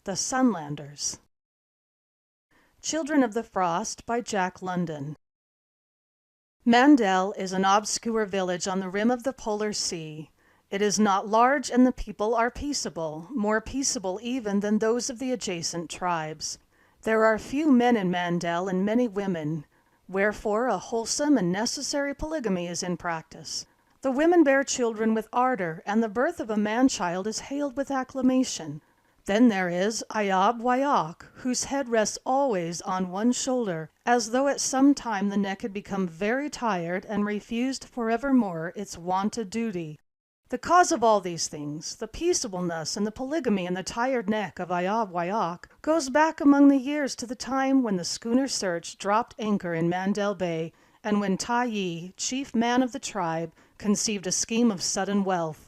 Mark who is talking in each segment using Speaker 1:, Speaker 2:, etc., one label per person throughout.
Speaker 1: The Sunlanders. Children of the Frost by Jack London. Mandel is an obscure village on the rim of the polar sea. It is not large, and the people are peaceable, more peaceable even than those of the adjacent tribes. There are few men in Mandel and many women, wherefore a wholesome and necessary polygamy is in practice. The women bear children with ardor, and the birth of a man-child is hailed with acclamation. Then there is Ayab Wayok, whose head rests always on one shoulder, as though at some time the neck had become very tired and refused forevermore its wonted duty. The cause of all these things, the peaceableness and the polygamy in the tired neck of Ayab Wayok, goes back among the years to the time when the schooner Search dropped anchor in Mandel Bay, and when Tayi, chief man of the tribe, conceived a scheme of sudden wealth.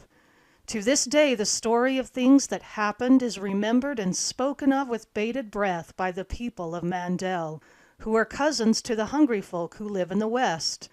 Speaker 1: To this day the story of things that happened is remembered and spoken of with bated breath by the people of Mandel, who are cousins to the hungry folk who live in the West.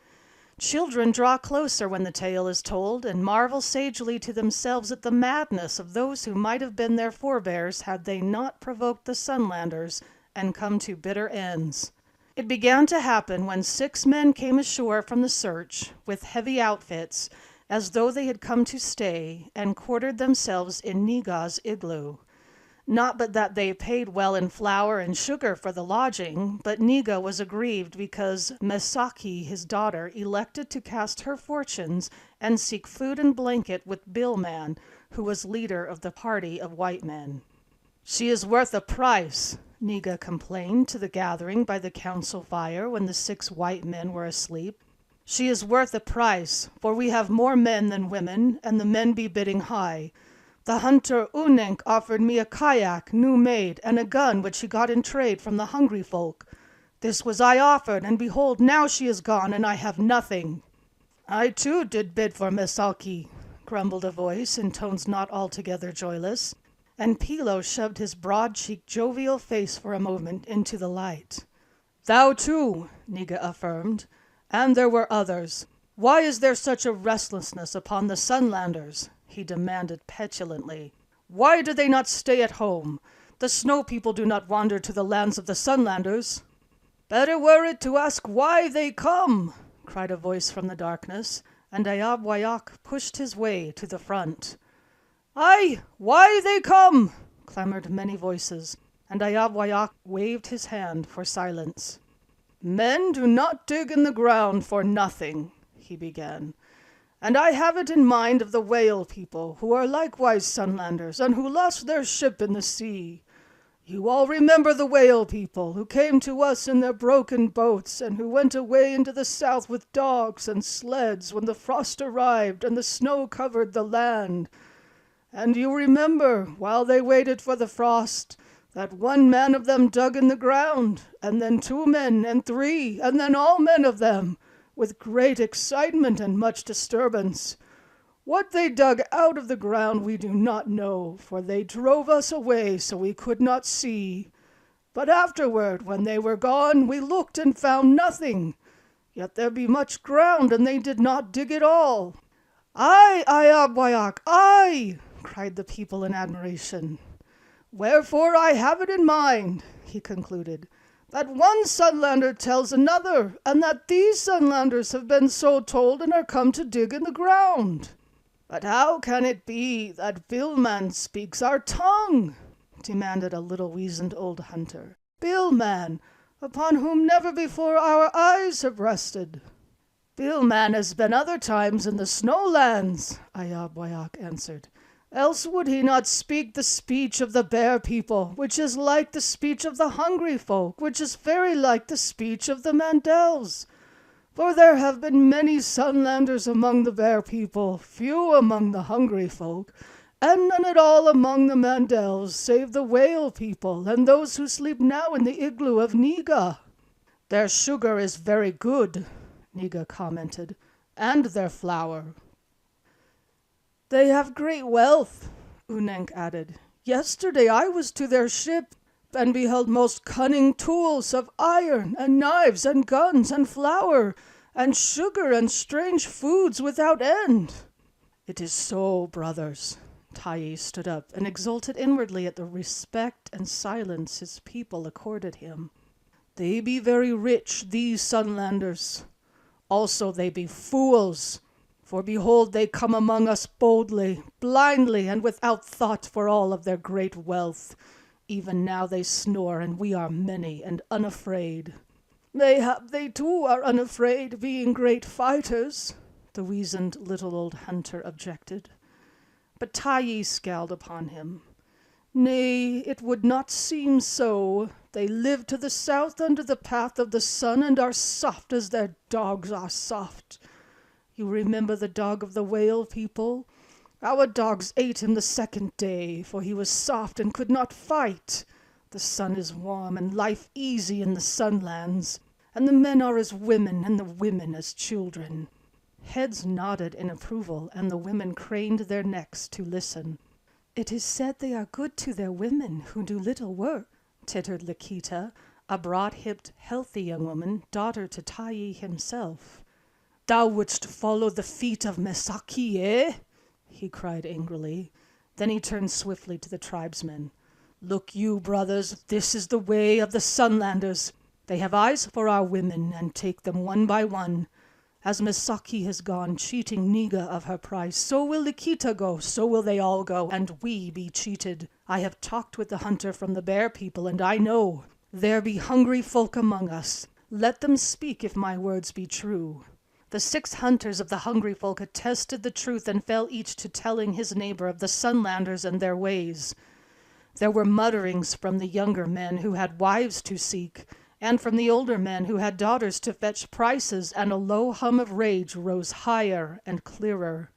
Speaker 1: Children draw closer when the tale is told, and marvel sagely to themselves at the madness of those who might have been their forebears had they not provoked the Sunlanders and come to bitter ends. It began to happen when 6 men came ashore from the Search with heavy outfits, as though they had come to stay, and quartered themselves in Niga's igloo. Not but that they paid well in flour and sugar for the lodging, but Niga was aggrieved because Mesaki, his daughter, elected to cast her fortunes and seek food and blanket with Billman, who was leader of the party of white men. "She is worth a price," Niga complained to the gathering by the council fire when the 6 white men were asleep. "She is worth a price, for we have more men than women, and the men be bidding high. The hunter Unenk offered me a kayak, new made, and a gun which he got in trade from the hungry folk. This was I offered, and behold, now she is gone, and I have nothing." "I too did bid for Mesaki," grumbled a voice in tones not altogether joyless, and Pilo shoved his broad-cheeked, jovial face for a moment into the light. "Thou too," Niga affirmed, "and there were others. Why is there such a restlessness upon the Sunlanders?" he demanded petulantly. "Why do they not stay at home? The snow people do not wander to the lands of the Sunlanders." "Better were it to ask why they come," cried a voice from the darkness, and Ayab Wayok pushed his way to the front. "Aye, why they come?" clamored many voices, and Ayab Wayok waved his hand for silence. "Men do not dig in the ground for nothing," he began. "And I have it in mind of the whale people, who are likewise Sunlanders, and who lost their ship in the sea. You all remember the whale people, who came to us in their broken boats, and who went away into the south with dogs and sleds when the frost arrived and the snow covered the land. And you remember, while they waited for the frost, that one man of them dug in the ground, and then 2 men, and 3, and then all men of them, with great excitement and much disturbance. What they dug out of the ground we do not know, for they drove us away so we could not see. But afterward, when they were gone, we looked and found nothing. Yet there be much ground, and they did not dig it all." "Aye, Ayab Wayok, aye!" cried the people in admiration. "Wherefore I have it in mind," he concluded, "that one Sunlander tells another, and that these Sunlanders have been so told and are come to dig in the ground." "But how can it be that Billman speaks our tongue?" demanded a little weazened old hunter. "Billman, upon whom never before our eyes have rested." "Billman has been other times in the snowlands," Ayab Wayok answered. "Else would he not speak the speech of the bear people, which is like the speech of the hungry folk, which is very like the speech of the Mandels. For there have been many Sunlanders among the bear people, few among the hungry folk, and none at all among the Mandels, save the whale people, and those who sleep now in the igloo of Niga." "Their sugar is very good," Niga commented, "and their flour." "They have great wealth," Unenk added. "Yesterday I was to their ship, and beheld most cunning tools of iron, and knives, and guns, and flour, and sugar, and strange foods without end." "It is so, brothers," Tayi stood up and exulted inwardly at the respect and silence his people accorded him. "They be very rich, these Sunlanders. Also they be fools, for behold, they come among us boldly, blindly, and without thought for all of their great wealth. Even now they snore, and we are many and unafraid." "Mayhap they too are unafraid, being great fighters," the weazened little old hunter objected. But Tayi scowled upon him. "Nay, it would not seem so. They live to the south under the path of the sun, and are soft as their dogs are soft. You remember the dog of the whale people? Our dogs ate him the second day, for he was soft and could not fight. The sun is warm and life easy in the Sunlands, and the men are as women and the women as children." Heads nodded in approval, and the women craned their necks to listen. "It is said they are good to their women who do little work," tittered Lakita, a broad-hipped, healthy young woman, daughter to Tayi himself. "Thou wouldst follow the feet of Misaki, eh?" he cried angrily. Then he turned swiftly to the tribesmen. "Look you, brothers, this is the way of the Sunlanders. They have eyes for our women, and take them one by one. As Misaki has gone, cheating Niga of her price, so will Lakita go, so will they all go, and we be cheated. I have talked with the hunter from the Bear people, and I know. There be hungry folk among us. Let them speak if my words be true." The 6 hunters of the hungry folk attested the truth and fell each to telling his neighbor of the Sunlanders and their ways. There were mutterings from the younger men who had wives to seek, and from the older men who had daughters to fetch prices, and a low hum of rage rose higher and clearer.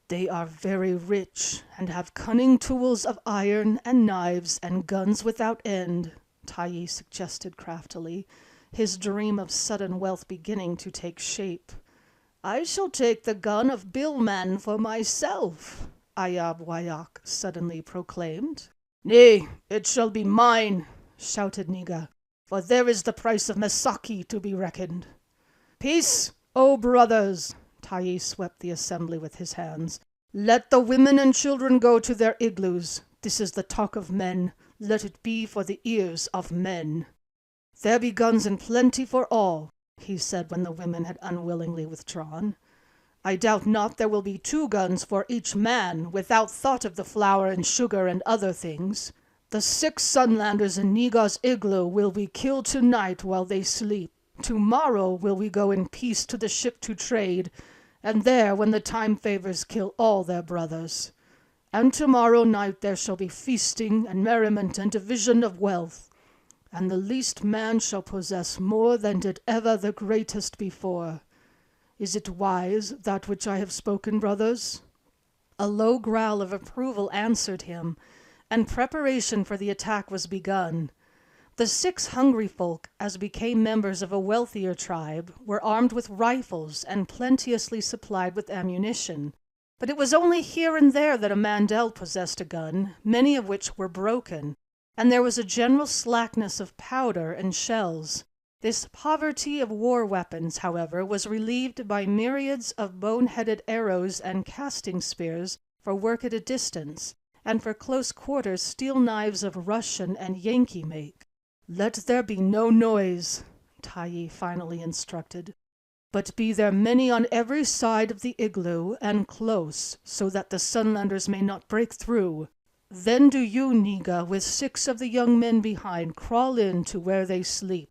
Speaker 1: "They are very rich, and have cunning tools of iron, and knives, and guns without end," Tayi suggested craftily, his dream of sudden wealth beginning to take shape. "I shall take the gun of Billman for myself," Ayab Wayak suddenly proclaimed. "Nay, it shall be mine," shouted Niga, "for there is the price of Misaki to be reckoned." "Peace, O brothers!" Tayi swept the assembly with his hands. "Let the women and children go to their igloos. This is the talk of men. Let it be for the ears of men." "There be guns in plenty for all," he said when the women had unwillingly withdrawn. "I doubt not there will be 2 guns for each man, without thought of the flour and sugar and other things. The 6 Sunlanders in Niga's igloo will we kill tonight while they sleep. Tomorrow will we go in peace to the ship to trade, and there, when the time favors, kill all their brothers. And tomorrow night there shall be feasting and merriment and division of wealth, and the least man shall possess more than did ever the greatest before. Is it wise, that which I have spoken, brothers?" A low growl of approval answered him, and preparation for the attack was begun. The 6 hungry folk, as became members of a wealthier tribe, were armed with rifles and plenteously supplied with ammunition. But it was only here and there that a Mandel possessed a gun, many of which were broken, and there was a general slackness of powder and shells. This poverty of war weapons, however, was relieved by myriads of bone-headed arrows and casting spears for work at a distance, and for close quarters steel knives of Russian and Yankee make. "Let there be no noise," Tayi finally instructed, "but be there many on every side of the igloo, and close, so that the Sunlanders may not break through. Then do you, Niga, with 6 of the young men behind, crawl in to where they sleep.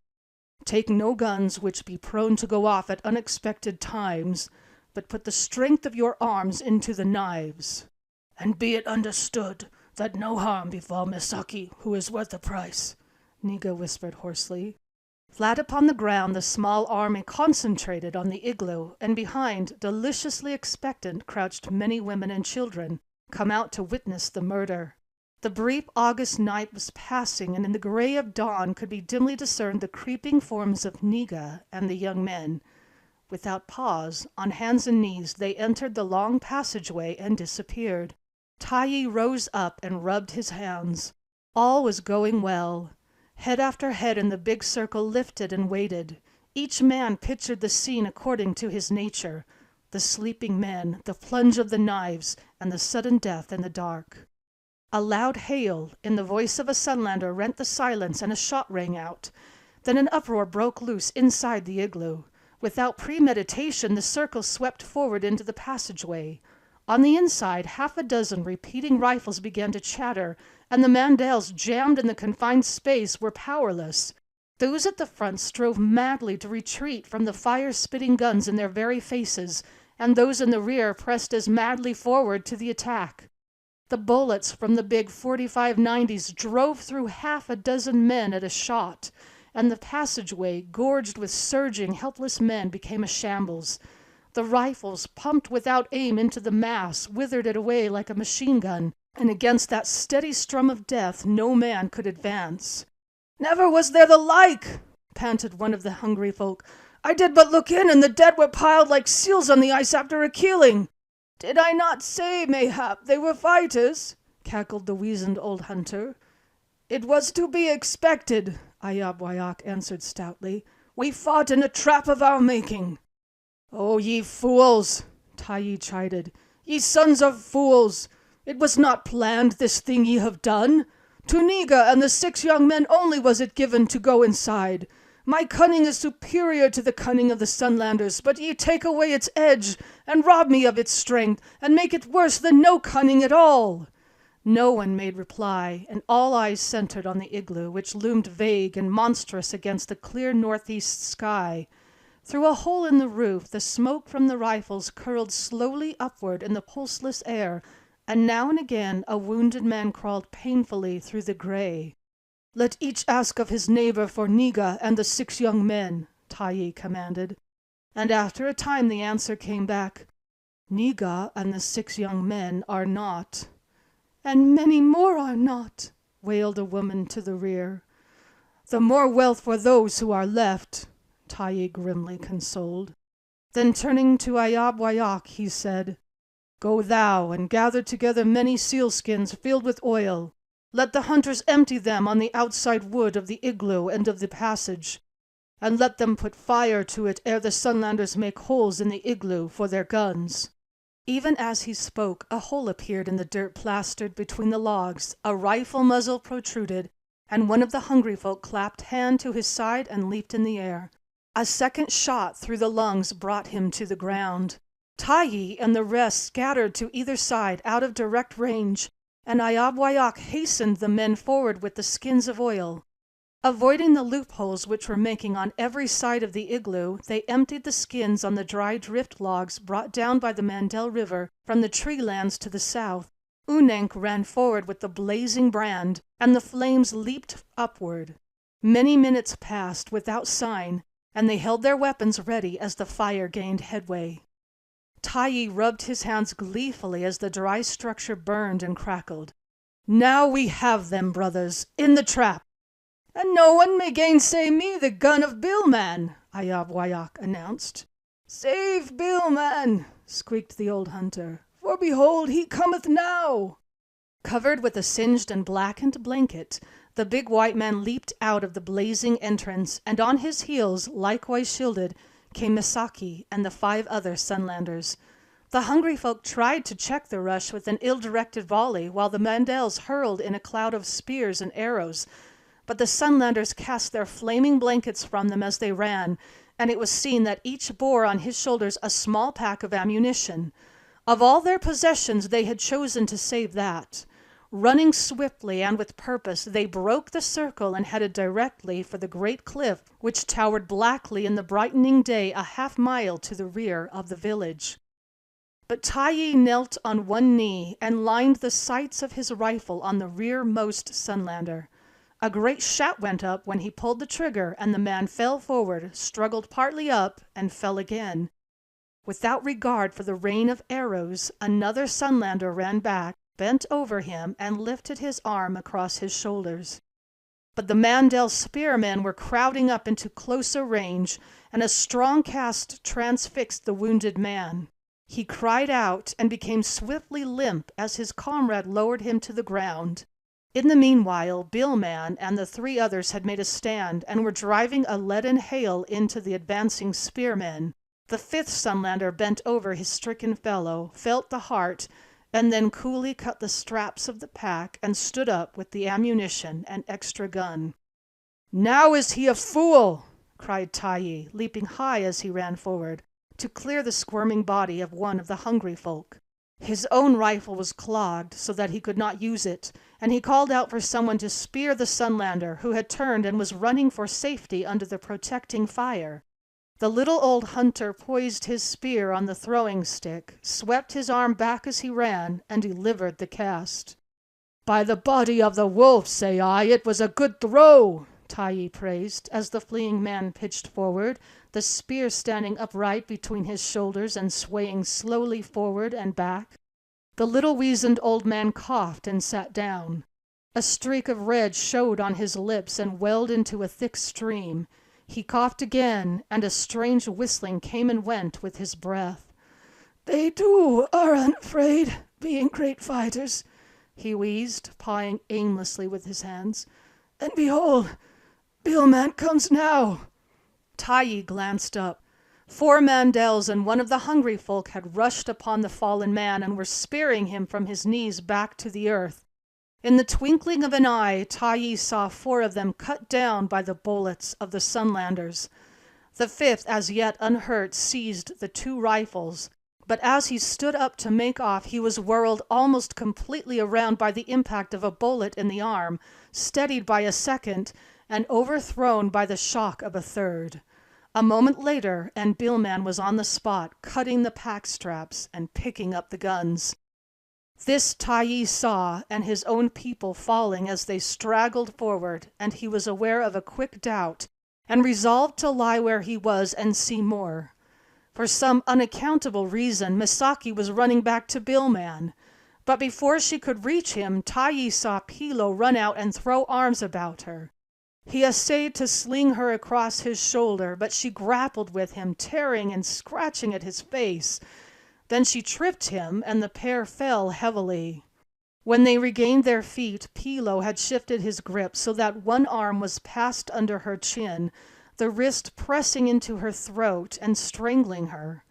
Speaker 1: Take no guns which be prone to go off at unexpected times, but put the strength of your arms into the knives. And be it understood that no harm befall Misaki, who is worth the price," Niga whispered hoarsely. Flat upon the ground the small army concentrated on the igloo, and behind, deliciously expectant, crouched many women and children, come out to witness the murder. The brief August night was passing, and in the gray of dawn could be dimly discerned the creeping forms of Niga and the young men. Without pause, on hands and knees, they entered the long passageway and disappeared. Tayi rose up and rubbed his hands. All was going well. Head after head in the big circle lifted and waited. Each man pictured the scene according to his nature. the sleeping men, the plunge of the knives, and the sudden death in the dark. A loud hail, in the voice of a Sunlander, rent the silence, and a shot rang out. Then an uproar broke loose inside the igloo. Without premeditation, the circle swept forward into the passageway. On the inside, half a dozen repeating rifles began to chatter, and the Mandels, jammed in the confined space, were powerless. Those at the front strove madly to retreat from the fire-spitting guns in their very faces, and those in the rear pressed as madly forward to the attack. The bullets from the big 45-90s drove through half a dozen men at a shot, and the passageway, gorged with surging, helpless men, became a shambles. The rifles, pumped without aim into the mass, withered it away like a machine gun, and against that steady strum of death no man could advance. "Never was there the like!" panted one of the hungry folk. "I did but look in, and the dead were piled like seals on the ice after a keeling." "Did I not say, mayhap, they were fighters?" cackled the weazened old hunter. "It was to be expected," Ayab answered stoutly. "We fought in a trap of our making." "Oh, ye fools!" Tayi chided. "Ye sons of fools! It was not planned, this thing ye have done. To Niga and the 6 young men only was it given to go inside. My cunning is superior to the cunning of the Sunlanders, but ye take away its edge, and rob me of its strength, and make it worse than no cunning at all." No one made reply, and all eyes centered on the igloo, which loomed vague and monstrous against the clear northeast sky. Through a hole in the roof, the smoke from the rifles curled slowly upward in the pulseless air, and now and again a wounded man crawled painfully through the gray. "Let each ask of his neighbor for Niga and the 6 young men," Tayi commanded. And after a time the answer came back, "Niga and the 6 young men are not." "And many more are not," wailed a woman to the rear. "The more wealth for those who are left," Tayi grimly consoled. Then turning to Ayab, he said, "Go thou and gather together many sealskins filled with oil. Let the hunters empty them on the outside wood of the igloo and of the passage, and let them put fire to it ere the Sunlanders make holes in the igloo for their guns." Even as he spoke, a hole appeared in the dirt plastered between the logs, a rifle muzzle protruded, and one of the hungry folk clapped hand to his side and leaped in the air. A second shot through the lungs brought him to the ground. Tayi and the rest scattered to either side out of direct range, and Ayab hastened the men forward with the skins of oil. Avoiding the loopholes which were making on every side of the igloo, they emptied the skins on the dry drift logs brought down by the Mandel River from the tree lands to the south. Unenk ran forward with the blazing brand, and the flames leaped upward. Many minutes passed without sign, and they held their weapons ready as the fire gained headway. Tayi rubbed his hands gleefully as the dry structure burned and crackled. "Now we have them, brothers, in the trap." "And no one may gainsay me the gun of Billman," Ayab announced. "Save Billman," squeaked the old hunter, "for behold he cometh now." Covered with a singed and blackened blanket, the big white man leaped out of the blazing entrance, and on his heels, likewise shielded, came Misaki and the 5 other Sunlanders. The hungry folk tried to check the rush with an ill-directed volley, while the Mandels hurled in a cloud of spears and arrows, but the Sunlanders cast their flaming blankets from them as they ran, and it was seen that each bore on his shoulders a small pack of ammunition. Of all their possessions they had chosen to save that. Running swiftly and with purpose, they broke the circle and headed directly for the great cliff which towered blackly in the brightening day a half-mile to the rear of the village. But Tayi knelt on one knee and lined the sights of his rifle on the rearmost Sunlander. A great shout went up when he pulled the trigger, and the man fell forward, struggled partly up, and fell again. Without regard for the rain of arrows, another Sunlander ran back, bent over him, and lifted his arm across his shoulders. But the Mandel spearmen were crowding up into closer range, and a strong cast transfixed the wounded man. He cried out and became swiftly limp as his comrade lowered him to the ground. In the meanwhile, Billman and the 3 others had made a stand and were driving a leaden hail into the advancing spearmen. The fifth Sunlander bent over his stricken fellow, felt the heart, and then coolly cut the straps of the pack and stood up with the ammunition and extra gun. "Now is he a fool!" cried Taiyi, leaping high as he ran forward, to clear the squirming body of one of the hungry folk. His own rifle was clogged so that he could not use it, and he called out for someone to spear the Sunlander, who had turned and was running for safety under the protecting fire. The little old hunter poised his spear on the throwing stick, swept his arm back as he ran, and delivered the cast. "By the body of the wolf, say I, it was a good throw!" Taiyi praised, as the fleeing man pitched forward, the spear standing upright between his shoulders and swaying slowly forward and back. The little weazened old man coughed and sat down. A streak of red showed on his lips and welled into a thick stream. He coughed again, and a strange whistling came and went with his breath. "They too are unafraid, being great fighters," he wheezed, pawing aimlessly with his hands. "And behold, Billman comes now." Taiyi glanced up. 4 Mandels and one of the hungry folk had rushed upon the fallen man and were spearing him from his knees back to the earth. In the twinkling of an eye, Taiyi saw 4 of them cut down by the bullets of the Sunlanders. The 5th, as yet unhurt, seized the 2 rifles, but as he stood up to make off, he was whirled almost completely around by the impact of a bullet in the arm, steadied by a second, and overthrown by the shock of a third. A moment later, and Billman was on the spot, cutting the pack straps and picking up the guns. This Taiyi saw, and his own people falling as they straggled forward, and he was aware of a quick doubt, and resolved to lie where he was and see more. For some unaccountable reason, Misaki was running back to Billman. But before she could reach him, Taiyi saw Pilo run out and throw arms about her. He essayed to sling her across his shoulder, but she grappled with him, tearing and scratching at his face. Then she tripped him, and the pair fell heavily. When they regained their feet, Pilo had shifted his grip so that one arm was passed under her chin, the wrist pressing into her throat and strangling her.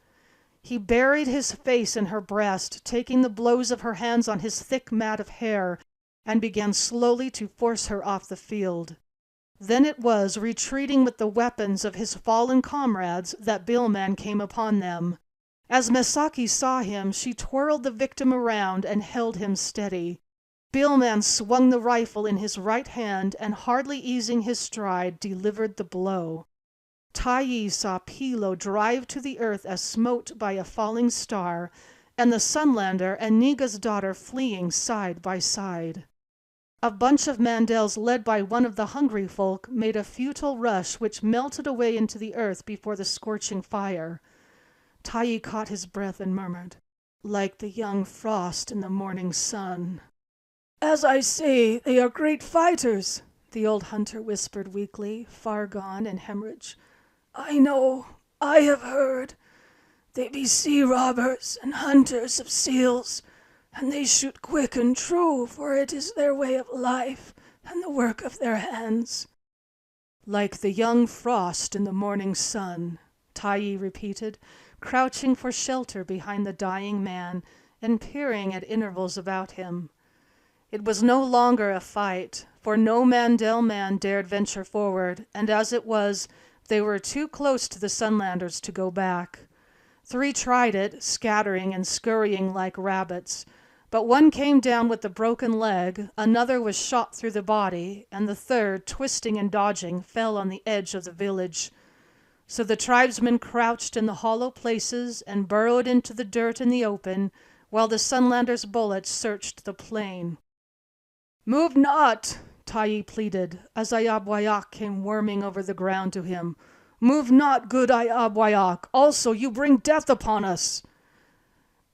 Speaker 1: He buried his face in her breast, taking the blows of her hands on his thick mat of hair, and began slowly to force her off the field. Then it was, retreating with the weapons of his fallen comrades, that Billman came upon them. As Misaki saw him, she twirled the victim around and held him steady. Billman swung the rifle in his right hand and, hardly easing his stride, delivered the blow. Taiyi saw Pilo drive to the earth as smote by a falling star, and the Sunlander and Niga's daughter fleeing side by side. A bunch of Mandels led by one of the hungry folk made a futile rush which melted away into the earth before the scorching fire. Taiyi caught his breath and murmured, "Like the young frost in the morning sun." "As I say, they are great fighters," the old hunter whispered weakly, far gone in hemorrhage. "I know, I have heard. They be sea robbers and hunters of seals, and they shoot quick and true, for it is their way of life and the work of their hands." "Like the young frost in the morning sun," Taiyi repeated, crouching for shelter behind the dying man and peering at intervals about him. It was no longer a fight, for no Mandel man dared venture forward, and as it was, they were too close to the Sunlanders to go back. 3 tried it, scattering and scurrying like rabbits, but one came down with a broken leg, another was shot through the body, and the third, twisting and dodging, fell on the edge of the village. So the tribesmen crouched in the hollow places and burrowed into the dirt in the open, while the Sunlanders' bullets searched the plain. "Move not," Taiyi pleaded, as Ayabwayak came worming over the ground to him. "Move not, good Ayabwayak. Also you bring death upon us."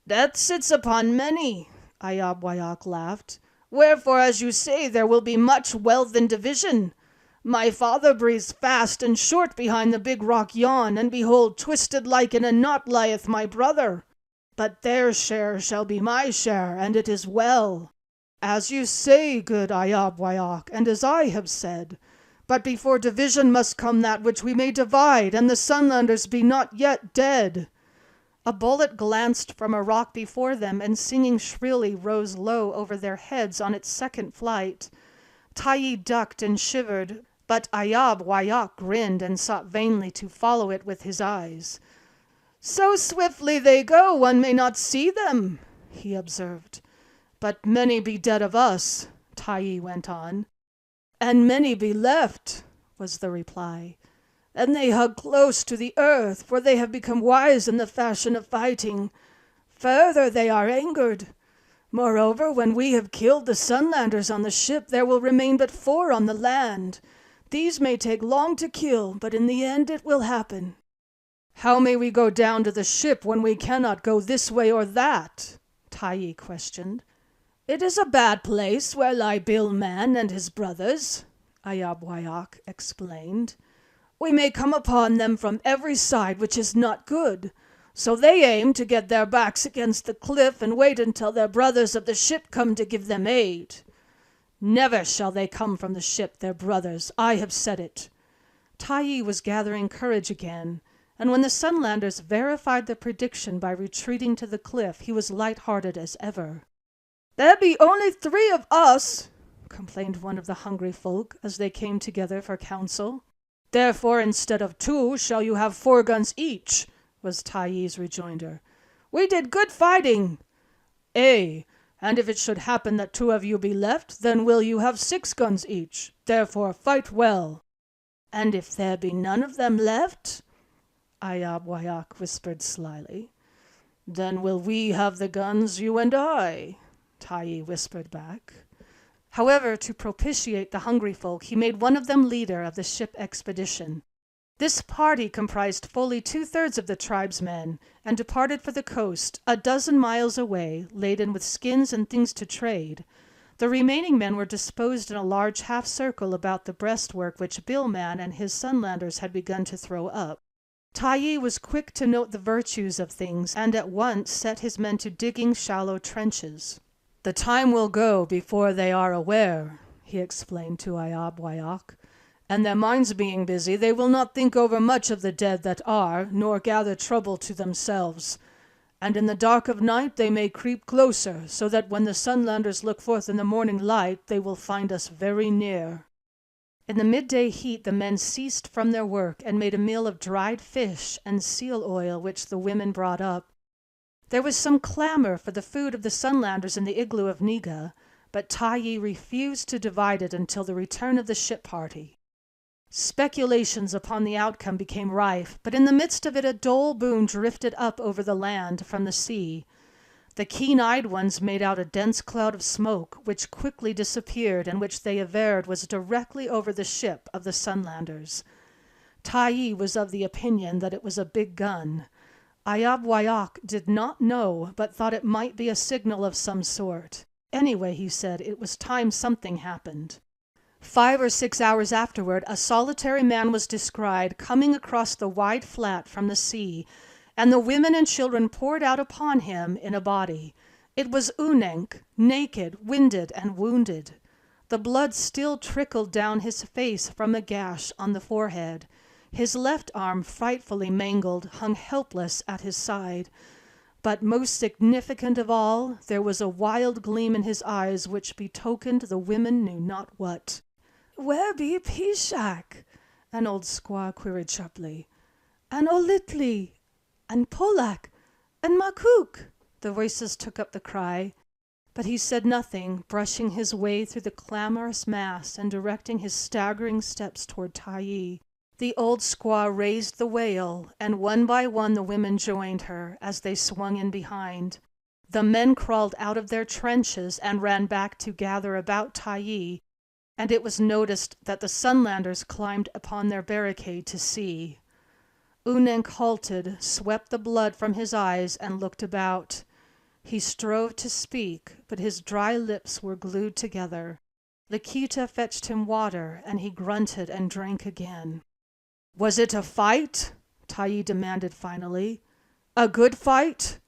Speaker 1: "Death sits upon many," Ayabwayak laughed. "Wherefore, as you say, there will be much wealth in division. My father breathes fast and short behind the big rock yon, and behold, twisted like in a knot lieth my brother. But their share shall be my share, and it is well." "As you say, good Ayabwayak, and as I have said. But before division must come that which we may divide, and the Sunlanders be not yet dead." A bullet glanced from a rock before them, and singing shrilly rose low over their heads on its second flight. Tyee ducked and shivered, but Ayab Wayok grinned and sought vainly to follow it with his eyes. "So swiftly they go, one may not see them," he observed. "But many be dead of us," Tyee went on. "And many be left," was the reply. "And they hug close to the earth, for they have become wise in the fashion of fighting. Further, they are angered. Moreover, when we have killed the Sunlanders on the ship, there will remain but 4 on the land. These may take long to kill, but in the end it will happen." "How may we go down to the ship when we cannot go this way or that?" Tyee questioned. "It is a bad place where lie Bill Man and his brothers," Ayab Wayok explained. "We may come upon them from every side, which is not good. So they aim to get their backs against the cliff and wait until their brothers of the ship come to give them aid." "Never shall they come from the ship, their brothers. I have said it." Tyee was gathering courage again, and when the Sunlanders verified the prediction by retreating to the cliff, he was light-hearted as ever. "There be only 3 of us," complained one of the hungry folk as they came together for counsel. "Therefore, instead of 2, shall you have 4 guns each," was Tyee's rejoinder. "We did good fighting." "Ay, and if it should happen that 2 of you be left, then will you have 6 guns each. Therefore fight well." "And if there be none of them left?" Ayab Wayok whispered slyly. "Then will we have the guns, you and I," Tyee whispered back. However, to propitiate the hungry folk, he made one of them leader of the ship expedition. This party comprised fully 2/3 of the tribesmen, and departed for the coast, 12 miles away, laden with skins and things to trade. The remaining men were disposed in a large half-circle about the breastwork which Billman and his Sunlanders had begun to throw up. Tyee was quick to note the virtues of things, and at once set his men to digging shallow trenches. "The time will go before they are aware," he explained to Ayab Wayok, "and their minds being busy, they will not think over much of the dead that are, nor gather trouble to themselves. And in the dark of night they may creep closer, so that when the Sunlanders look forth in the morning light, they will find us very near." In the midday heat the men ceased from their work and made a meal of dried fish and seal oil which the women brought up. There was some clamor for the food of the Sunlanders in the igloo of Niga, but Tyee refused to divide it until the return of the ship party. Speculations upon the outcome became rife, but in the midst of it a dole boom drifted up over the land from the sea. The keen-eyed ones made out a dense cloud of smoke, which quickly disappeared and which they averred was directly over the ship of the Sunlanders. Tyee was of the opinion that it was a big gun. Ayab Wayok did not know, but thought it might be a signal of some sort. Anyway, he said, it was time something happened. 5 or 6 hours afterward, a solitary man was descried coming across the wide flat from the sea, and the women and children poured out upon him in a body. It was Unenk, naked, winded, and wounded. The blood still trickled down his face from a gash on the forehead. His left arm, frightfully mangled, hung helpless at his side. But most significant of all, there was a wild gleam in his eyes which betokened the women knew not what. "Where be Pishak?" an old squaw queried sharply. "And Olitli, and Polak, and Makuk," the voices took up the cry. But he said nothing, brushing his way through the clamorous mass and directing his staggering steps toward Tyee. The old squaw raised the wail, and one by one the women joined her as they swung in behind. The men crawled out of their trenches and ran back to gather about Tyee, and it was noticed that the Sunlanders climbed upon their barricade to see. Unenk halted, swept the blood from his eyes, and looked about. He strove to speak, but his dry lips were glued together. Lakita fetched him water, and he grunted and drank again. "Was it a fight?" Tyee demanded finally. "A good fight?"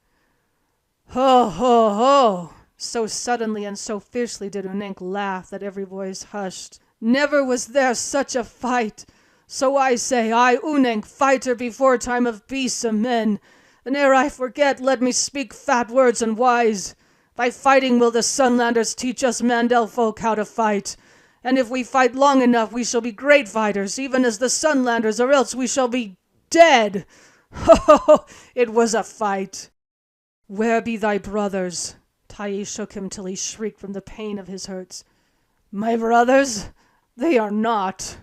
Speaker 1: "Ho, ho, ho!" So suddenly and so fiercely did Unenk laugh that every voice hushed. Never was there such a fight. So I say, I, Unenk, fighter before time of beasts and men. And ere I forget, let me speak fat words and wise. By fighting will the Sunlanders teach us Mandel folk how to fight. And if we fight long enough, we shall be great fighters, even as the Sunlanders, or else we shall be dead. Ho! It was a fight. Where be thy brothers? Taiyi shook him till he shrieked from the pain of his hurts. My brothers? They are not.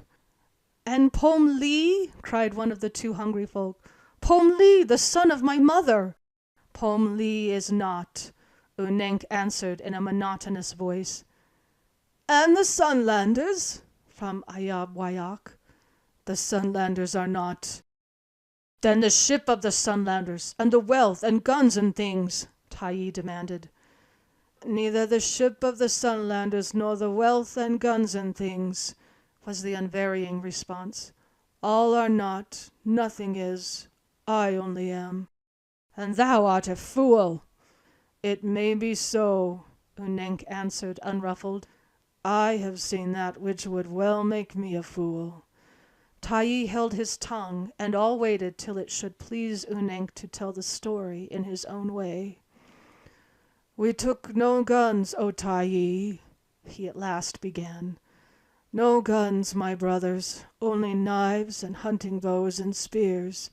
Speaker 1: And Pom Lee? Cried one of the two hungry folk. Pom Lee, the son of my mother. Pom Lee is not, Unenk answered in a monotonous voice. And the Sunlanders? From Ayab Wayak. The Sunlanders are not. Then the ship of the Sunlanders, and the wealth, and guns and things, Taiyi demanded. Neither the ship of the Sunlanders, nor the wealth and guns and things, was the unvarying response. All are not, nothing is, I only am. And thou art a fool. It may be so, Unenk answered, unruffled. I have seen that which would well make me a fool. Taiyi held his tongue, and all waited till it should please Unenk to tell the story in his own way. We took no guns, O Taiyi, he at last began. No guns, my brothers, only knives and hunting bows and spears.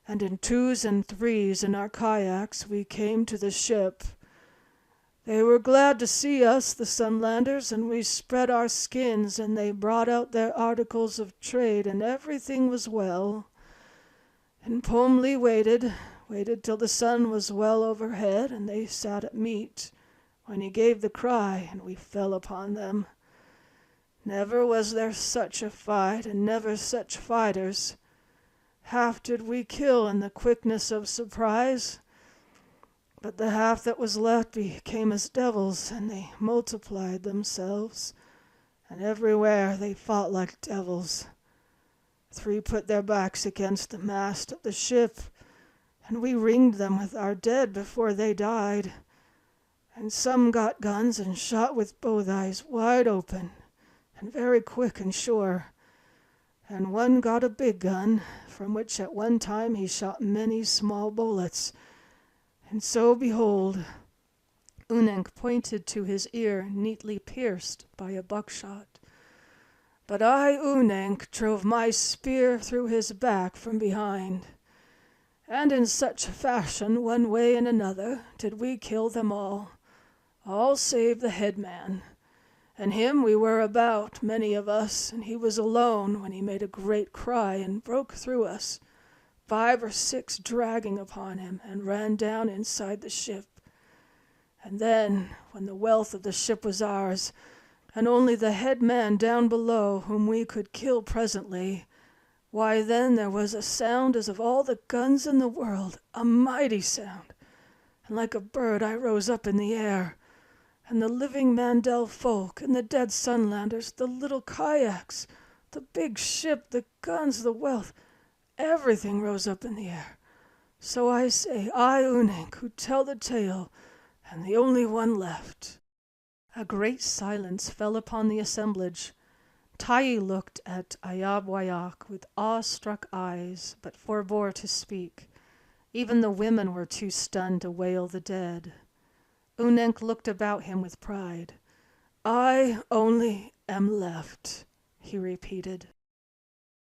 Speaker 1: And in twos and threes in our kayaks we came to the ship. They were glad to see us, the Sunlanders, and we spread our skins, and they brought out their articles of trade, and everything was well. And Pom Lee waited till the sun was well overhead, and they sat at meat, when he gave the cry, and we fell upon them. Never was there such a fight, and never such fighters. Half did we kill in the quickness of surprise, but the half that was left became as devils, and they multiplied themselves, and everywhere they fought like devils. 3 put their backs against the mast of the ship, and we ringed them with our dead before they died. And some got guns and shot with both eyes wide open, and very quick and sure. And one got a big gun, from which at one time he shot many small bullets. And so, behold, Unenk pointed to his ear neatly pierced by a buckshot. But I, Unenk, drove my spear through his back from behind. And in such fashion, one way and another, did we kill them all save the headman. And him we were about, many of us, and he was alone when he made a great cry and broke through us, 5 or 6 dragging upon him, and ran down inside the ship. And then, when the wealth of the ship was ours, and only the head man down below whom we could kill presently, why then there was a sound as of all the guns in the world, a mighty sound, and like a bird I rose up in the air, and the living Mandel folk, and the dead Sunlanders, the little kayaks, the big ship, the guns, the wealth, everything rose up in the air. So I say, I, Unenk, who tell the tale, am the only one left. A great silence fell upon the assemblage. Taiyi looked at Ayab Wayak with awe-struck eyes, but forbore to speak. Even the women were too stunned to wail the dead. Unenk looked about him with pride. I only am left, he repeated.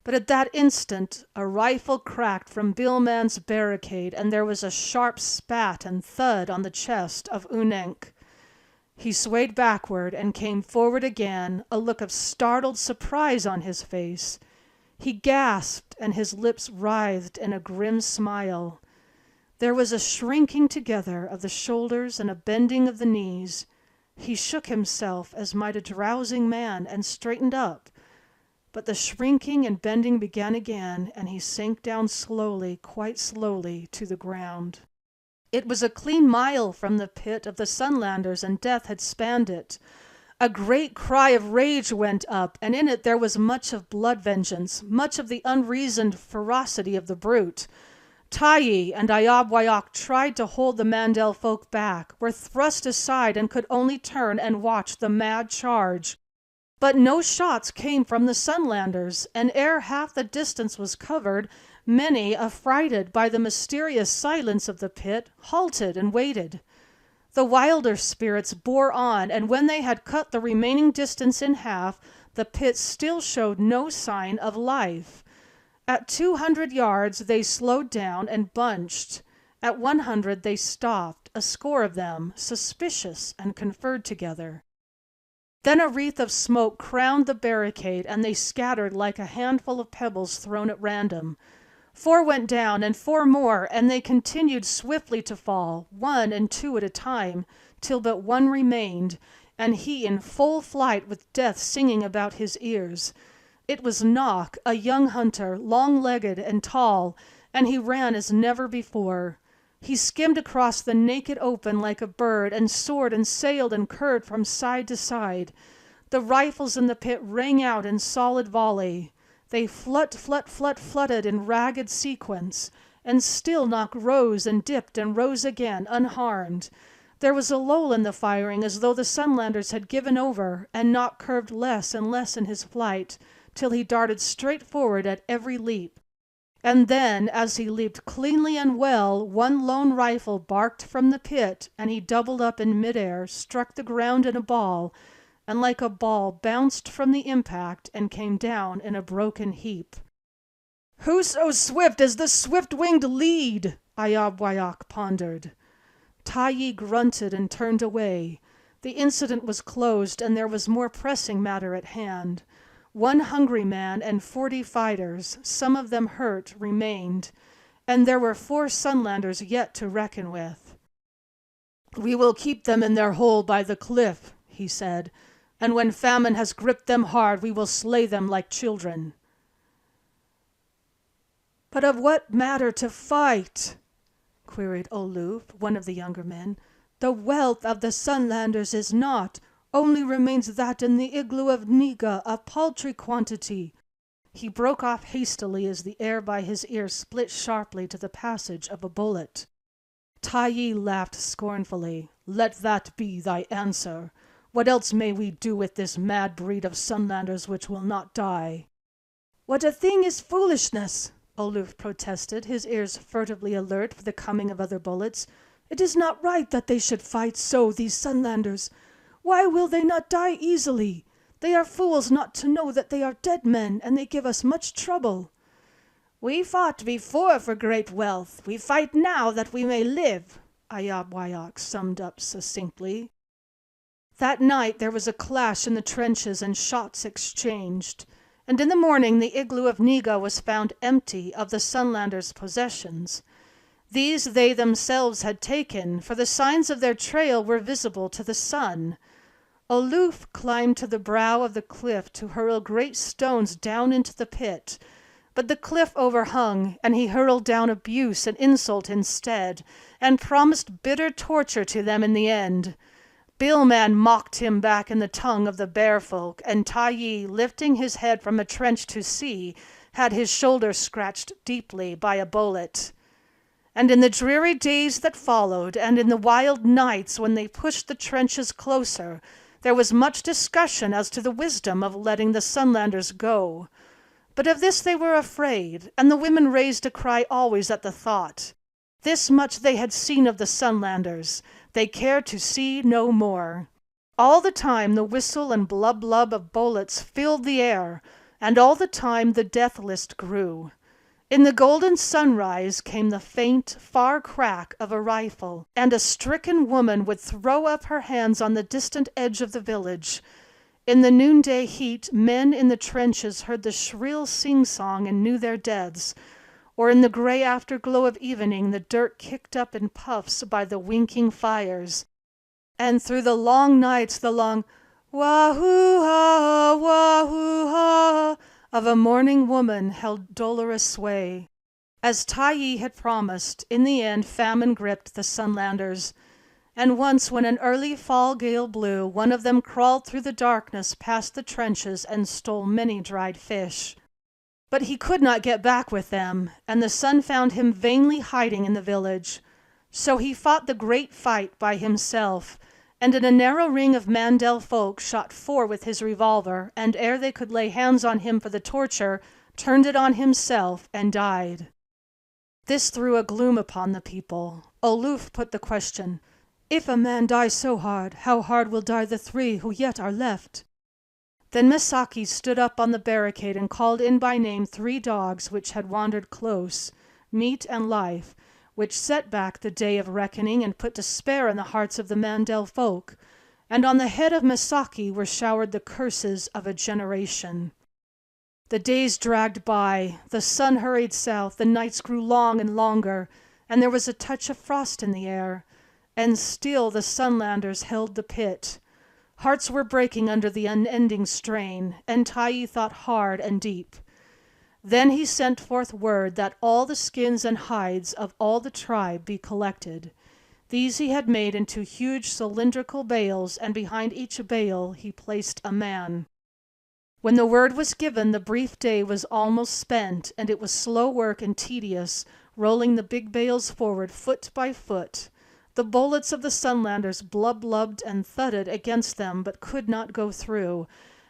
Speaker 1: But at that instant a rifle cracked from Billman's barricade, and there was a sharp spat and thud on the chest of Unenk. He swayed backward and came forward again, a look of startled surprise on his face. He gasped, and his lips writhed in a grim smile. There was a shrinking together of the shoulders and a bending of the knees. He shook himself as might a drowsing man, and straightened up. But the shrinking and bending began again, and he sank down slowly, quite slowly, to the ground. It was a clean mile from the pit of the Sunlanders, and death had spanned it. A great cry of rage went up, and in it there was much of blood vengeance, much of the unreasoned ferocity of the brute. Taiyi and Ayab Wayak tried to hold the Mandel folk back, were thrust aside, and could only turn and watch the mad charge. But no shots came from the Sunlanders, and ere half the distance was covered, many, affrighted by the mysterious silence of the pit, halted and waited. The wilder spirits bore on, and when they had cut the remaining distance in half, the pit still showed no sign of life. At 200 yards they slowed down and bunched. At 100 they stopped, a score of them, suspicious, and conferred together. Then a wreath of smoke crowned the barricade, and they scattered like a handful of pebbles thrown at random. 4 went down, and 4 more, and they continued swiftly to fall, 1 and 2 at a time, till but 1 remained, and he in full flight with death singing about his ears. It was Nock, a young hunter, long-legged and tall, and he ran as never before. He skimmed across the naked open like a bird, and soared and sailed and curved from side to side. The rifles in the pit rang out in solid volley. They flutted in ragged sequence, and still Nock rose and dipped and rose again, unharmed. There was a lull in the firing, as though the Sunlanders had given over, and Nock curved less and less in his flight, till he darted straight forward at every leap. And then, as he leaped cleanly and well, 1 lone rifle barked from the pit, and he doubled up in mid-air, struck the ground in a ball, and like a ball bounced from the impact and came down in a broken heap. "Who so swift as the swift-winged lead?" Ayabwayak pondered. Tayi grunted and turned away. The incident was closed, and there was more pressing matter at hand. 1 hungry man and 40 fighters, some of them hurt, remained, and there were 4 Sunlanders yet to reckon with. "We will keep them in their hole by the cliff," he said, "and when famine has gripped them hard, we will slay them like children." "But of what matter to fight?" queried Oloof, one of the younger men. "The wealth of the Sunlanders is naught. Only remains that in the igloo of Niga, a paltry quantity." He broke off hastily as the air by his ear split sharply to the passage of a bullet. Tayi laughed scornfully. "Let that be thy answer. What else may we do with this mad breed of Sunlanders which will not die?" "What a thing is foolishness!" Oloof protested, his ears furtively alert for the coming of other bullets. "It is not right that they should fight so, these Sunlanders. Why will they not die easily? They are fools not to know that they are dead men, and they give us much trouble." "We fought before for great wealth. We fight now that we may live," Ayabwayak summed up succinctly. That night there was a clash in the trenches and shots exchanged, and in the morning the igloo of Niga was found empty of the Sunlanders' possessions. These they themselves had taken, for the signs of their trail were visible to the sun. Oloof climbed to the brow of the cliff to hurl great stones down into the pit, but the cliff overhung, and he hurled down abuse and insult instead, and promised bitter torture to them in the end. Billman mocked him back in the tongue of the bear folk, and Tayi, lifting his head from a trench to see, had his shoulder scratched deeply by a bullet. And in the dreary days that followed, and in the wild nights when they pushed the trenches closer, there was much discussion as to the wisdom of letting the Sunlanders go. But of this they were afraid, and the women raised a cry always at the thought. This much they had seen of the Sunlanders. They cared to see no more. All the time the whistle and blub-blub of bullets filled the air, and all the time the death list grew. In the golden sunrise came the faint, far crack of a rifle, and a stricken woman would throw up her hands on the distant edge of the village. In the noonday heat, men in the trenches heard the shrill sing-song and knew their deaths, or in the grey afterglow of evening the dirt kicked up in puffs by the winking fires. And through the long nights the long wah-hoo-ha, wah-hoo-ha of a mourning woman held dolorous sway. As Tayi had promised, in the end famine gripped the Sunlanders, and once when an early fall gale blew, one of them crawled through the darkness past the trenches and stole many dried fish. But he could not get back with them, and the sun found him vainly hiding in the village. So he fought the great fight by himself, And in a narrow ring of Mandel folk shot 4 with his revolver, and ere they could lay hands on him for the torture, turned it on himself and died. This threw a gloom upon the people. Oluf put the question, "If a man die so hard, how hard will die the 3 who yet are left?" Then Misaki stood up on the barricade and called in by name 3 dogs which had wandered close, Meat and Life, which set back the day of reckoning and put despair in the hearts of the Mandel folk, and on the head of Misaki were showered the curses of a generation. The days dragged by, the sun hurried south, the nights grew long and longer, and there was a touch of frost in the air, and still the Sunlanders held the pit. Hearts were breaking under the unending strain, and Taiyi thought hard and deep. Then he sent forth word that all the skins and hides of all the tribe be collected. These he had made into huge cylindrical bales, and behind each bale he placed a man. When the word was given, the brief day was almost spent, and it was slow work and tedious, rolling the big bales forward foot by foot. The bullets of the Sunlanders blub-blubbed and thudded against them, but could not go through,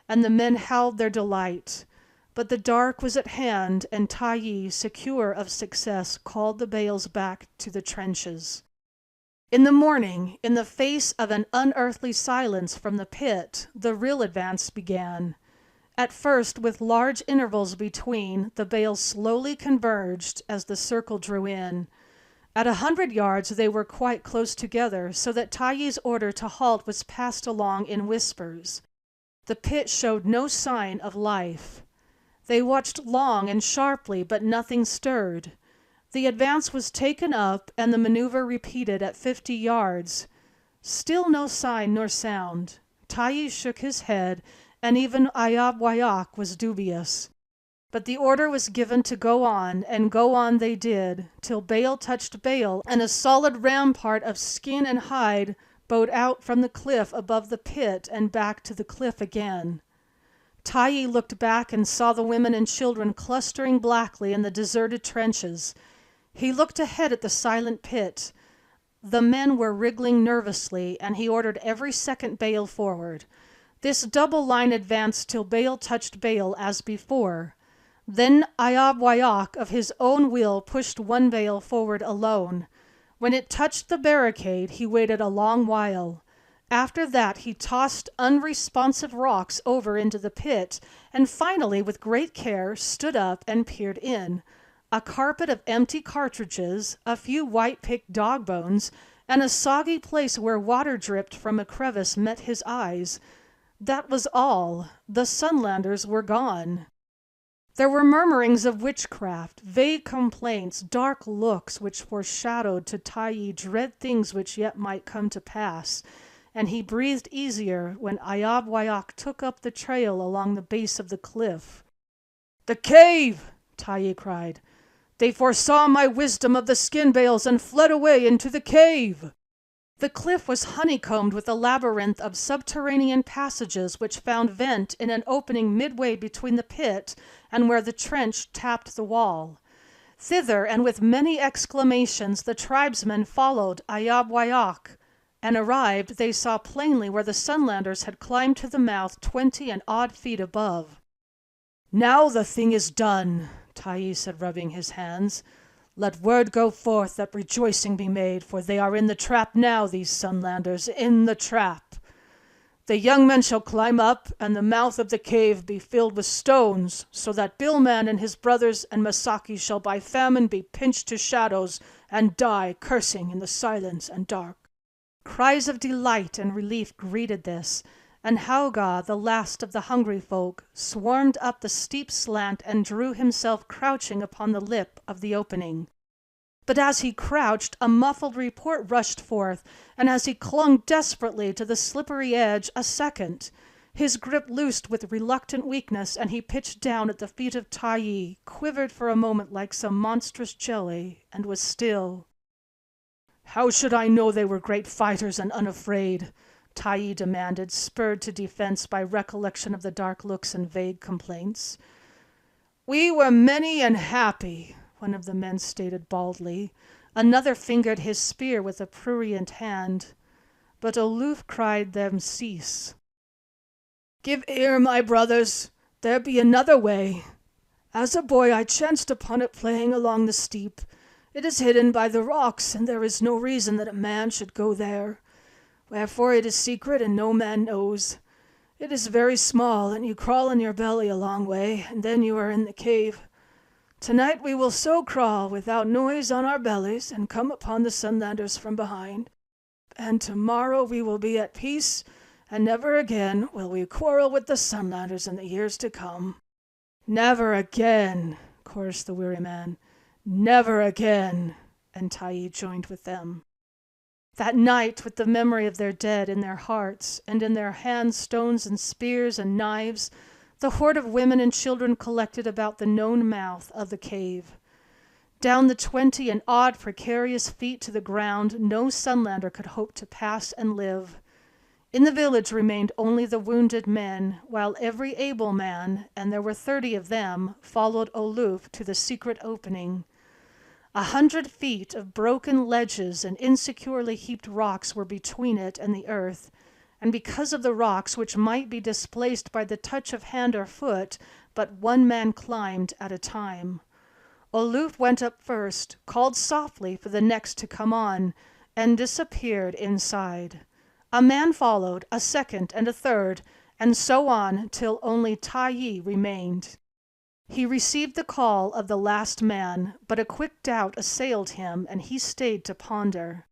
Speaker 1: and the men howled their delight. But the dark was at hand, and Taiyi, secure of success, called the bales back to the trenches. In the morning, in the face of an unearthly silence from the pit, the real advance began. At first, with large intervals between, the bales slowly converged as the circle drew in. At 100 yards they were quite close together, so that Taiyi's order to halt was passed along in whispers. The pit showed no sign of life. They watched long and sharply, but nothing stirred. The advance was taken up, and the maneuver repeated at 50 yards. Still no sign nor sound. Taiyi shook his head, and even Ayab Wayak was dubious. But the order was given to go on, and go on they did, till bale touched bale, and a solid rampart of skin and hide bowed out from the cliff above the pit and back to the cliff again. Taiyi looked back and saw the women and children clustering blackly in the deserted trenches. He looked ahead at the silent pit. The men were wriggling nervously, and he ordered every second bale forward. This double line advanced till bale touched bale as before. Then Ayab Wayak of his own will pushed one bale forward alone. When it touched the barricade, he waited a long while. After that he tossed unresponsive rocks over into the pit, and finally, with great care, stood up and peered in. A carpet of empty cartridges, a few white-picked dog bones, and a soggy place where water dripped from a crevice met his eyes. That was all. The Sunlanders were gone. There were murmurings of witchcraft, vague complaints, dark looks which foreshadowed to Taiyi dread things which yet might come to pass, and he breathed easier when Ayab Wayak took up the trail along the base of the cliff. "The cave!" Taiyi cried. "They foresaw my wisdom of the skin bales and fled away into the cave." The cliff was honeycombed with a labyrinth of subterranean passages which found vent in an opening midway between the pit and where the trench tapped the wall. Thither, and with many exclamations, the tribesmen followed Ayab Wayak, and arrived, they saw plainly where the Sunlanders had climbed to the mouth 20 and odd feet above. "Now the thing is done," Taiyi said, rubbing his hands. "Let word go forth that rejoicing be made, for they are in the trap now, these Sunlanders, in the trap. The young men shall climb up, and the mouth of the cave be filled with stones, so that Billman and his brothers and Misaki shall by famine be pinched to shadows and die cursing in the silence and dark." Cries of delight and relief greeted this, and Hauga, the last of the hungry folk, swarmed up the steep slant and drew himself crouching upon the lip of the opening. But as he crouched, a muffled report rushed forth, and as he clung desperately to the slippery edge, a second. His grip loosed with reluctant weakness, and he pitched down at the feet of Taiyi, quivered for a moment like some monstrous jelly, and was still. "How should I know they were great fighters and unafraid?" Taiyi demanded, spurred to defense by recollection of the dark looks and vague complaints. "We were many and happy," one of the men stated baldly. Another fingered his spear with a prurient hand. but Oluf cried them cease. "Give ear, my brothers, there be another way. As a boy I chanced upon it playing along the steep. It is hidden by the rocks, and there is no reason that a man should go there. Wherefore it is secret, and no man knows. It is very small, and you crawl on your belly a long way, and then you are in the cave. Tonight we will so crawl without noise on our bellies, and come upon the Sunlanders from behind. And tomorrow we will be at peace, and never again will we quarrel with the Sunlanders in the years to come." "Never again," chorused the weary man. "Never again," and Tyee joined with them. That night, with the memory of their dead in their hearts, and in their hands stones and spears and knives, the horde of women and children collected about the known mouth of the cave. Down the 20 and odd precarious feet to the ground no Sunlander could hope to pass and live. In the village remained only the wounded men, while every able man, and there were 30 of them, followed Oluf to the secret opening. 100 feet of broken ledges and insecurely heaped rocks were between it and the earth, and because of the rocks, which might be displaced by the touch of hand or foot, but one man climbed at a time. Oluf went up first, called softly for the next to come on, and disappeared inside. A man followed, a second and a third, and so on till only Tyee remained. He received the call of the last man, but a quick doubt assailed him, and he stayed to ponder.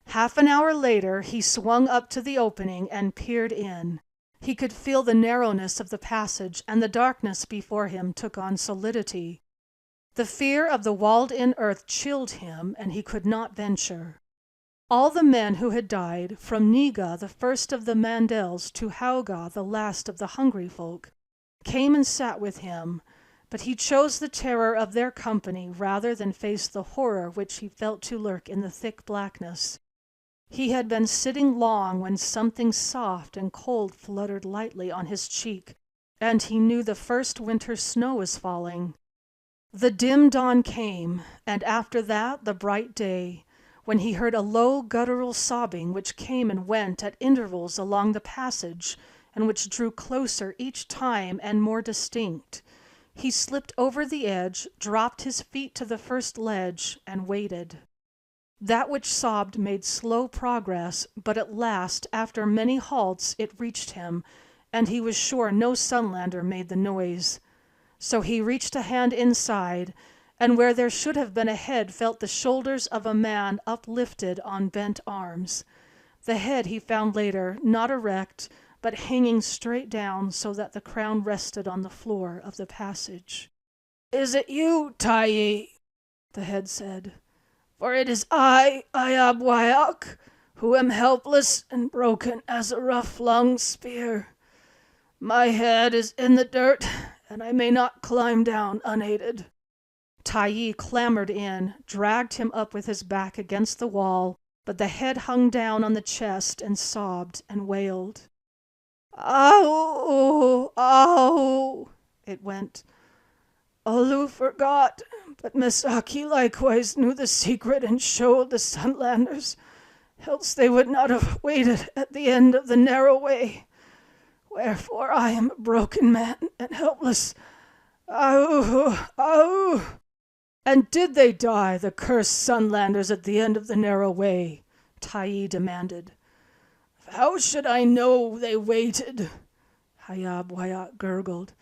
Speaker 1: Half an hour later he swung up to the opening and peered in. He could feel the narrowness of the passage, and the darkness before him took on solidity. The fear of the walled-in earth chilled him, and he could not venture. All the men who had died, from Niga, the first of the Mandels, to Hauga, the last of the hungry folk, came and sat with him, but he chose the terror of their company rather than face the horror which he felt to lurk in the thick blackness. He had been sitting long when something soft and cold fluttered lightly on his cheek, and he knew the first winter snow was falling. The dim dawn came, and after that the bright day, when he heard a low guttural sobbing which came and went at intervals along the passage, and which drew closer each time and more distinct. He slipped over the edge, dropped his feet to the first ledge, and waited. That which sobbed made slow progress, but at last, after many halts, it reached him, and he was sure no Sunlander made the noise. So he reached a hand inside, and where there should have been a head felt the shoulders of a man uplifted on bent arms. The head he found later, not erect, but hanging straight down so that the crown rested on the floor of the passage. "Is it you, Tyee?" the head said. "For it is I, Ayabwayak, who am helpless and broken as a rough-flung spear. My head is in the dirt, and I may not climb down unaided." Tyee clambered in, dragged him up with his back against the wall, but the head hung down on the chest and sobbed and wailed. "Ow, ow," it went. "Oluf forgot, but Misaki likewise knew the secret and showed the Sunlanders, else they would not have waited at the end of the narrow way. Wherefore I am a broken man and helpless. Ow, ow." "And did they die, the cursed Sunlanders, at the end of the narrow way?" Tyee demanded. "How should I know they waited?" Hayab-Wayat gurgled.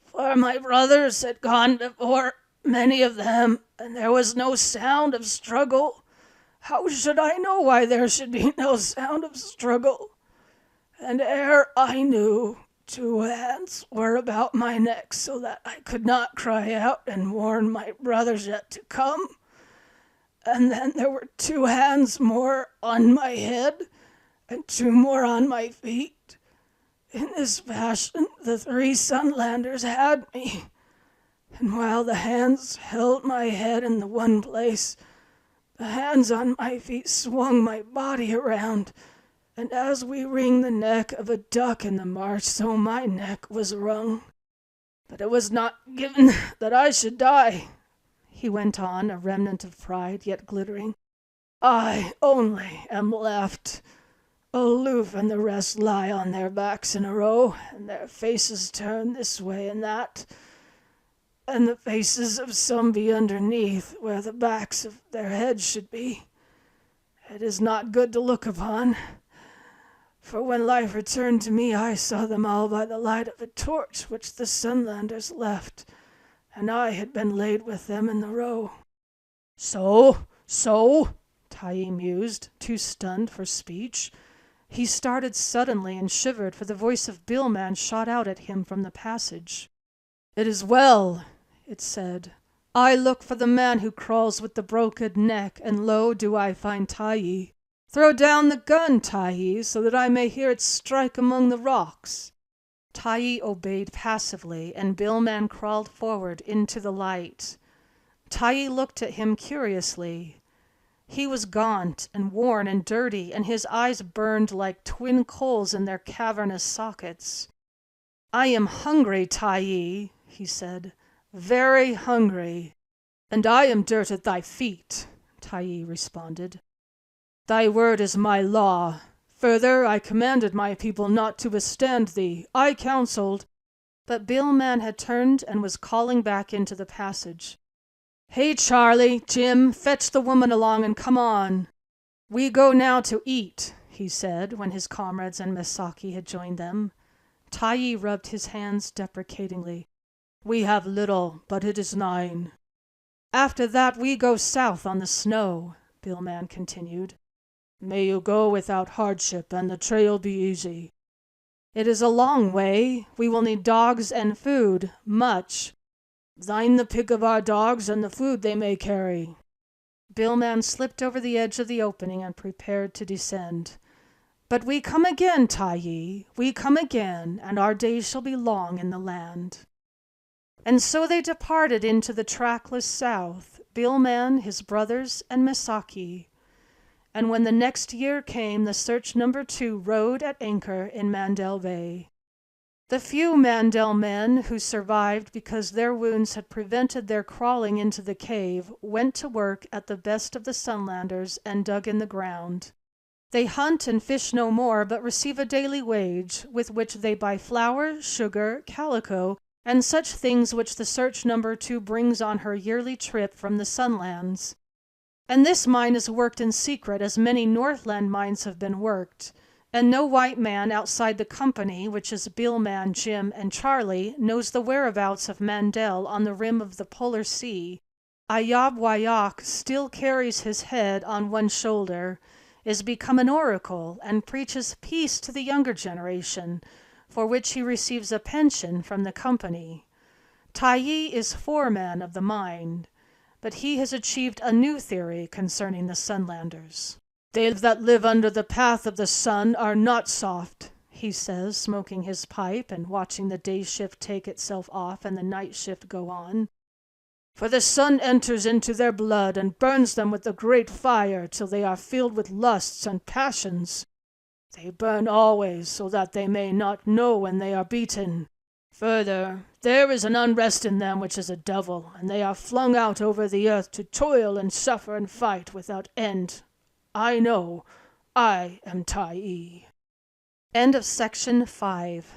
Speaker 1: "For my brothers had gone before, many of them, and there was no sound of struggle. How should I know why there should be no sound of struggle? And ere I knew, 2 hands were about my neck so that I could not cry out and warn my brothers yet to come. And then there were 2 hands more on my head, and 2 more on my feet. In this fashion the 3 Sunlanders had me, and while the hands held my head in the one place, the hands on my feet swung my body around, and as we wring the neck of a duck in the marsh, so my neck was wrung. But it was not given that I should die," he went on, a remnant of pride yet glittering. "I only am left. aloof, and the rest lie on their backs in a row, and their faces turned this way and that, and the faces of some be underneath, where the backs of their heads should be. It is not good to look upon, for when life returned to me, I saw them all by the light of a torch which the Sunlanders left, and I had been laid with them in the row." So, Tyee mused, too stunned for speech. He started suddenly and shivered, for the voice of Billman shot out at him from the passage. "It is well," it said. "I look for the man who crawls with the broken neck, and lo, do I find Tyee. Throw down the gun, Tyee, so that I may hear it strike among the rocks." Tyee obeyed passively, and Billman crawled forward into the light. Tyee looked at him curiously. He was gaunt and worn and dirty, and his eyes burned like twin coals in their cavernous sockets. "I am hungry, Tyee," he said, "very hungry." "And I am dirt at thy feet," Tyee responded. "Thy word is my law. Further, I commanded my people not to withstand thee. I counseled—" But Billman had turned and was calling back into the passage. "Hey, Charlie, Jim, fetch the woman along and come on. We go now to eat," he said, when his comrades and Misaki had joined them. Tyee rubbed his hands deprecatingly. "We have little, but it is 9. "After that we go south on the snow," Billman continued. "May you go without hardship, and the trail be easy." "It is a long way. We will need dogs and food, much." "Thine the pick of our dogs and the food they may carry." Billman slipped over the edge of the opening and prepared to descend. "But we come again, Tyee, we come again, and our days shall be long in the land." And so they departed into the trackless south, Billman, his brothers, and Misaki. And when the next year came, the search number 2 rode at anchor in Mandel Bay. The few Mandel men who survived because their wounds had prevented their crawling into the cave went to work at the best of the Sunlanders and dug in the ground. They hunt and fish no more, but receive a daily wage, with which they buy flour, sugar, calico, and such things which the search number 2 brings on her yearly trip from the Sunlands. And this mine is worked in secret, as many Northland mines have been worked, and no white man outside the company, which is Billman, Jim, and Charlie, knows the whereabouts of Mandel on the rim of the polar sea. Ayab Wayok still carries his head on one shoulder, is become an oracle, and preaches peace to the younger generation, for which he receives a pension from the company. Tyee is foreman of the mine, but he has achieved a new theory concerning the Sunlanders. "They that live under the path of the sun are not soft," he says, smoking his pipe and watching the day shift take itself off and the night shift go on. "For the sun enters into their blood and burns them with a great fire till they are filled with lusts and passions. They burn always, so that they may not know when they are beaten. Further, there is an unrest in them which is a devil, and they are flung out over the earth to toil and suffer and fight without end. I know. I am Tyee." End of section 5.